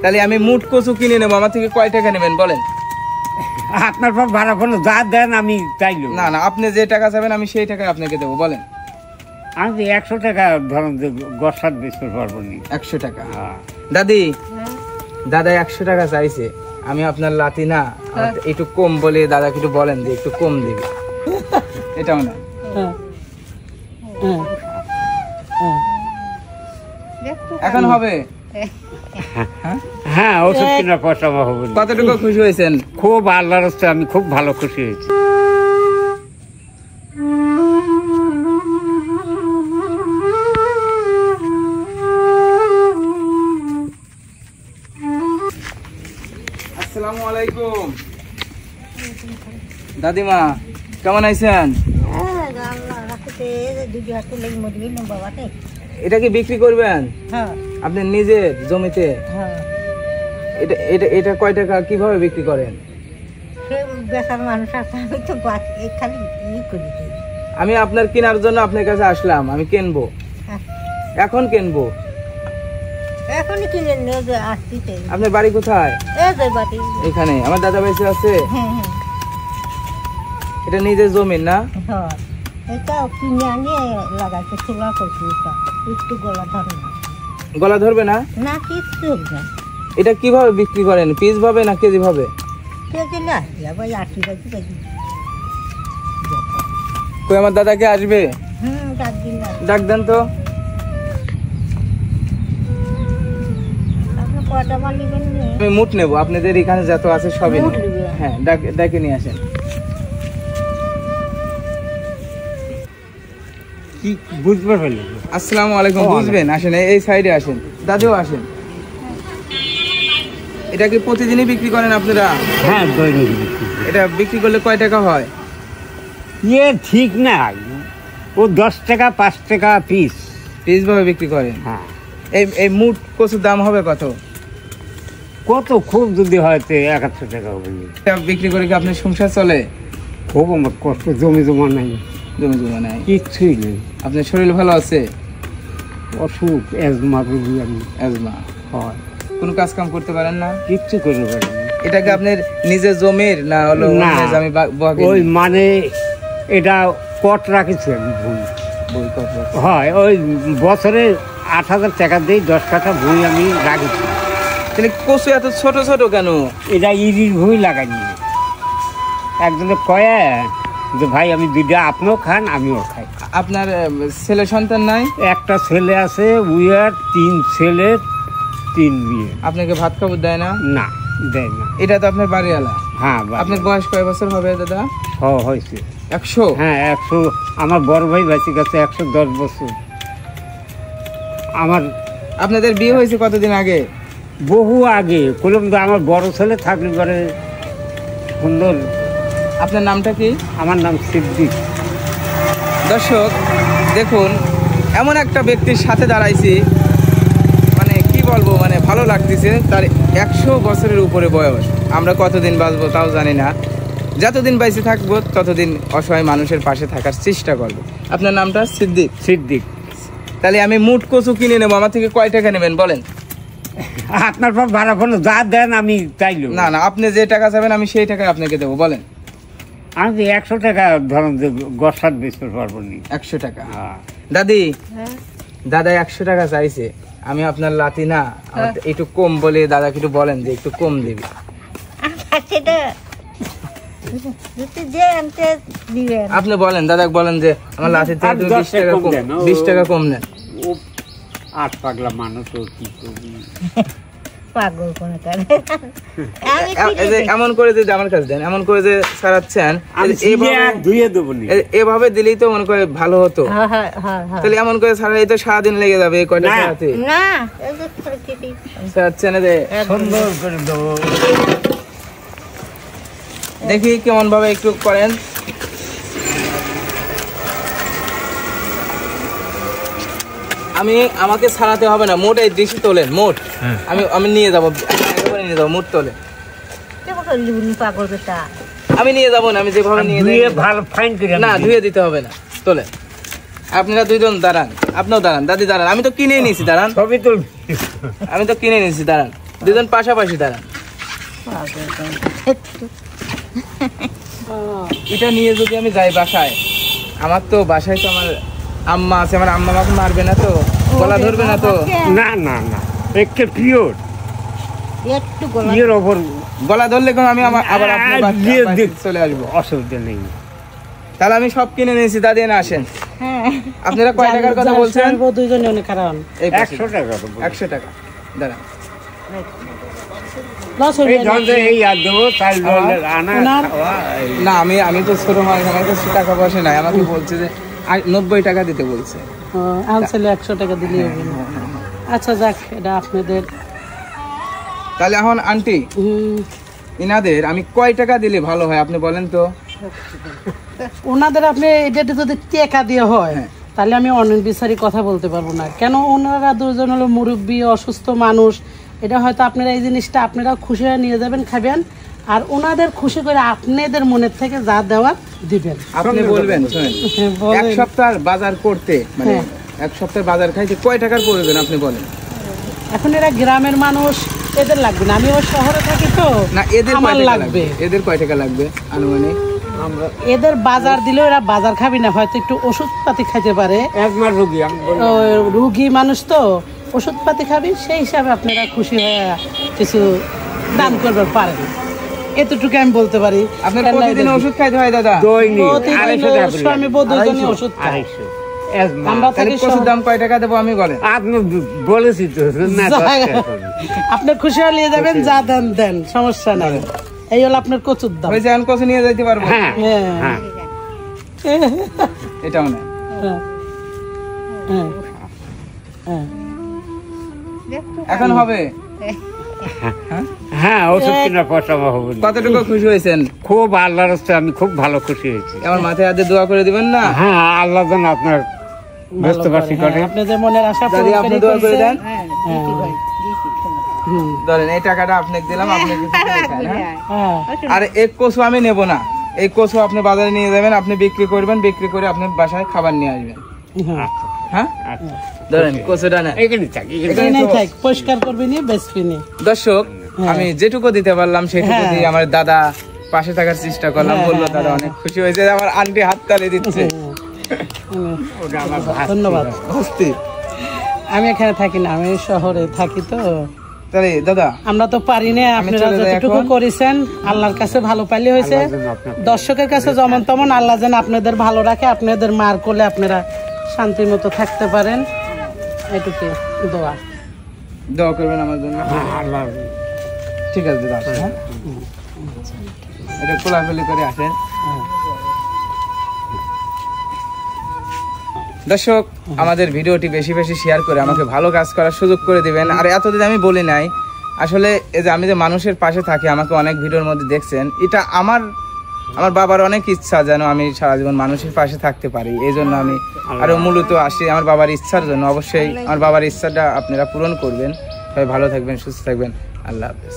তাহলে আমি মুট কচু কিনে নেবো, আমার থেকে কয় টাকা নেবেন বলেন? আপনার পর ভাড়া কোনো যা দেন আমি চাইলো না না, আপনি যে টাকা চাবেন আমি সেই টাকা আপনাকে দেবো, বলেন। আমি 100 টাকা ধরুন গসাত বেচতে পারবো নি। 100 টাকা? দাদি, দাদা 100 টাকা চাইছে, আমি আপনার লাতি না, একটু কম বলে দাদাকে একটু বলেন যে একটু কম দিবে। এটাও না? এখন হবে? হ্যাঁ, ওষুধ কেনার পয়সা হবে। কতটুকু খুশি হয়েছেন? খুব, আল্লাহর হস্তে আমি খুব ভালো খুশি হয়েছি। আসসালামু আলাইকুম দাদিমা, কেমন আছেন? এটা কি বিক্রি করবেন আপনি নিজের জমিতে? এটা এটা এটা কয় টাকা, কিভাবে বিক্রি করেন? আমি আপনার কেনার জন্য আপনার কাছে আসলাম, আমি কিনবো, এখন কিনবো। আপনার বাড়ি কোথায়? এখানে। আমার দাদা বেঁচে আছে? এটা নিজের জমি না? গলা ধরবে না? এটা কিভাবে বিক্রি করেন, পিস ভাবে না কেজি ভাবে? কই আমার দাদাকে আসবে, ডাক দেন তো। আমি মুট নেবো, আপনাদের এখানে যত আছে সবই নেব। হ্যাঁ, ডাকে নিয়ে আসেন। কি বুঝতে পারলেন? আসসালামু আলাইকুম। বুঝবেন, আসেন, এই সাইডে আসেন, দাদিও আসেন। এটা কি প্রতিদিনই বিক্রি করেন আপনারা? হ্যাঁ, দৈনিক। এটা বিক্রি করলে কয় টাকা হয়? ঠিক না, ও 10 টাকা 5 টাকা পিস ভাবে বিক্রি করেন? হ্যাঁ। এই মুট কচুর দাম হবে কত? কত খুব যদি হয় 100 টাকা হবে। বিক্রি করে কি আপনার সংসার চলে? খুব আমার কষ্ট, জমি জমা নাই। জমি জমা নাই? কিচ্ছুই নেই। আপনার শরীর ভালো আছে? অসুখ, অ্যাজমা রোগী আমি। অ্যাজমা হয়? কোনো কাজ কাম করতে পারেন না? কিচ্ছু করতে পারেন না। এটা কি আপনার নিজের জমির না হলো আমি ওই মানে এটা কট রাখেছি আমি, বই কত হয় ওই বছরে 8,000 টাকা দিয়ে 10 কাঠা ভুঁই আমি রাখেছি। তাহলে কচু এত ছোট ছোট কেন? এটা ইরির ভুঁই লাগাইনি। একজনে কয়ে যে ভাই আমি 2টা আপনিও খান আমিও খাই। আপনার ছেলে সন্তান নাই? একটা ছেলে আছে, উইয়ার 3 ছেলে 3 মেয়ে। আপনাকে ভাত খাবার দেয় না? না, দেয় না। এটা তো আপনার বাড়িওয়ালা? হ্যাঁ। আপনার বয়স কয় বছর হবে দাদা? হয়েছে 100? হ্যাঁ, 100। আমার বড় ভাই বেঁচে গেছে 110 বছর। আপনাদের বিয়ে হয়েছে কতদিন আগে? বহু আগে। আমার বড় ছেলে থাকলে পরে সুন্দর। আপনার নামটা কি? আমার নাম সিদ্দিক। দর্শক দেখুন, এমন একটা ব্যক্তির সাথে দাঁড়াইছি, মানে কি বলবো, মানে ভালো লাগতেছে। তার 100 বছরের উপরে বয়স। আমরা কতদিন বাঁচবো তাও জানি না, যতদিন বেঁচে থাকবো ততদিন অসহায় মানুষের পাশে থাকার চেষ্টা করবো। আপনার নামটা? সিদ্দিক? সিদ্দিক। তাহলে আমি মুট কচু কিনে নেবো, আমার থেকে কয় টাকা নেবেন বলেন? আপনার পর ভাড়া কোনো যা দেন আমি চাইলো। না না, আপনি যে টাকা চাবেন আমি সেই টাকা আপনাকে দেবো, বলেন। আমি 100 টাকা ধরুন গসাত বেচতে পারবো নি। 100 টাকা? দাদি, দাদা 100 টাকা চাইছে, আমি আপনার লাতি না, একটু কম বলে দাদাকে একটু বলেন যে একটু কম দিবে। আপনি বলেন, দাদা বলেন যে আমার লাতি থেকে 20 টাকা কম নেন। 8 পাগলা মানুষ, কি করবি? এমন করে যদি আমার কাছে দেন, এমন করে যে সারাচ্ছেন, এভাবে দিলেই তো মনে করে ভালো হতো। তাহলে এমন করে সারাই তো সারাদিন লেগে যাবে। কয়টা সারাতে সারাচ্ছেন? সুন্দর করে দেবো। দেখি কেমন ভাবে একটু করেন। আমাকে ছাড়াতে হবে না, মোট এই দৃষ্টি তোলেন, মোট আমি নিয়ে যাবো, একেবারে নিয়ে যাবো, মোট তোলে। আমি নিয়ে যাবো না, আমি যেভাবে নিয়ে না ধুয়ে দিতে হবে না, তোলে। আপনারা 2 জন দাঁড়ান, আপনিও দাঁড়ান, দাদি দাঁড়ান, আমি তো কিনে নিয়েছি, দাঁড়ান, আমি তো কিনে নিয়েছি, দাঁড়ান। দুজন পাশাপাশি দাঁড়ান। এটা নিয়ে যদি আমি যাই বাসায়, আমার তো বাসায় তো আমার আম্মা আছে, আমার আম্মা আমাকে মারবে না তো, গলা ধরবে না তো? না না না, একটা পিওর একটু গলা পিওর ওপর গলা ধরলে কোনো আমি আবার আপনার বাসায় চলে আসবো, অসুবিধা নেই। তাহলে আমি সব কিনে নিয়েছি, দাদি না আসেন। আপনারা কয় টাকার কথা বলছেন? দুইজনে অনেক কারণ এই 100 টাকা 100 টাকা দাঁড়ান। লস এই ধরনের এই আর দেবো চাল ডালের আনা খাওয়া না আমি তো ছোট মানুষ, আমার কাছে টাকা পয়সা নাই। আমাকে বলছে যে 90 টাকা দিতে বলছে। আনসালে 100 টাকা দিলেই হবে না। আচ্ছা যাক, এটা আপনাদের। তাহলে এখন আন্টি ইনাদের আমি কয় টাকা দিলে ভালো হয় আপনি বলেন তো? ওনাদের আপনি এটা যদি টেকা দিয়ে হয় তাহলে আমি অনেক বিচারি কথা বলতে পারবো না। কেন, ওনারা দুজন হলো মুরব্বী, অসুস্থ মানুষ। এটা হয়তো আপনারা এই জিনিসটা আপনারা খুশি হয়ে নিয়ে যাবেন, খাবেন, আর ওনাদের খুশি করে আপনাদের মনের থেকে যা দেওয়ার দিবেন। আপনি বলবেন, শুনেন, এক সপ্তাহ বাজার করতে মানে এক সপ্তাহ বাজার খাইতে কয় টাকার প্রয়োজন আপনি বলেন? এখন এরা গ্রামের মানুষ, এদের লাগবে না। আমি ওই শহরে থাকি তো, না এদের আমার কয় টাকা লাগবে। এদের কয় টাকা লাগবে আনুমানিক? এদের বাজার দিলেও এরা বাজার খাবি না, হয়তো একটু ওষুধপাতি খাইতে পারে। একবার রুগী আমি বললাম। রুগী মানুষ তো ওষুধপাতি খাবি, সেই হিসাবে আপনারা খুশি হয়ে কিছু দান করবার পারেন, এতটুকু আমি বলতে পারি। আপনার প্রতিদিন ওষুধ খাইতে হয় দাদা? দৈনিক প্রতিদিন 250 টাকা করে। স্বামী বউ দুজনে ওষুধ খায়। 250 আমরা তাহলে থাকি কচুর শহরে। দাম কয় টাকা দেবো আমি বলেন? আপনি বলেছি তো না 10 টাকা করে। আপনি খুশি হয়ে নিয়ে যাবেন, যা দেন দেন, সমস্যা নাই। এই হলো আপনার কচুর দাম। হয়েছে, এখন কচু নিয়ে যাইতে পারবো? হ্যাঁ হ্যাঁ হ্যাঁ এটাও না। হ্যাঁ, হ্যাঁ, হ্যাঁ। এখন হবে? হ্যাঁ, ওষুধ কেনার পয়সা হবে না। কতটুকু খুশি হয়েছেন? খুব আল্লাহর রাস্তায় আমি খুব ভালো খুশি হয়েছি। আমার মাথায় হাতে দোয়া করে দিবেন না? হ্যাঁ, আল্লাহ যেন আপনার ব্যস্তবাসী করে। আপনি যে মনের আশা দাদি পূরণ আপনি করে দোয়া করে দেন। হুম, ধরেন এই টাকাটা আপনাকে দিলাম, আপনি কিছু কিনে খান, হ্যাঁ? হ্যাঁ। আর এক কচু আমি নেব না, এই কচু আপনি বাজারে নিয়ে যাবেন, আপনি বিক্রি করবেন, বিক্রি করে আপনি বাসায় খাবার নিয়ে আসবেন, হ্যাঁ। হ্যাঁ? আচ্ছা, ধরেন কচুটা নেন। এখানে থাক, এখানে থাক। এখানেই থাক, পরিষ্কার করবি নি, বেচবি নি। দর্শক, আমি যেটুকু দিতে পারলাম সেটুকু হ্যাঁ। দিয়ে আমার দাদা পাশে থাকার চেষ্টা করলাম, হ্যাঁ, বললো হ্যাঁ, দাদা হ্যাঁ। অনেক খুশি হয়েছে, আমার আন্টি হাত তালি দিচ্ছে। ওটা আমার ভাস্তি ধন্যবাদ। হয়। বুঝতে আমি এখানে থাকি না, আমি শহরে থাকি তো। তাহলে দাদা আমরা তো পারি না, আপনারা চলে যাই যতটুকু এখন। করেছেন আল্লাহর কাছে ভালো পাইলে হয়েছে। আল্লাহ যেন আপনাকে- দর্শকের কাছে যেমন তেমন আল্লাহ যেন আপনাদের ভালো রাখে, আপনাদের মার কোলে আপনারা শান্তির মতো থাকতে পারেন, এটুকু দোয়া। দোয়া করবেন আমার জন্য। হ্যাঁ, আল্লাহ ঠিক আছে দাদা, আসেন, হ্যাঁ? এটা খোলাখুলি করে আসেন। দর্শক, আমাদের ভিডিওটি বেশি বেশি শেয়ার করে আমাকে ভালো কাজ করার সুযোগ করে দিবেন। আর এতদিন আমি বলি নাই, আসলে এই যে আমি যে মানুষের পাশে থাকি, আমাকে অনেক ভিডিওর মধ্যে দেখছেন, এটা আমার বাবার অনেক ইচ্ছা যেন আমি সারা জীবন মানুষের পাশে থাকতে পারি। এই জন্য আমি আরো মূলত আসি আমার বাবার ইচ্ছার জন্য। অবশ্যই আমার বাবার ইচ্ছাটা আপনারা পূরণ করবেন। সবাই ভালো থাকবেন, সুস্থ থাকবেন। আল্লাহ হাফেজ।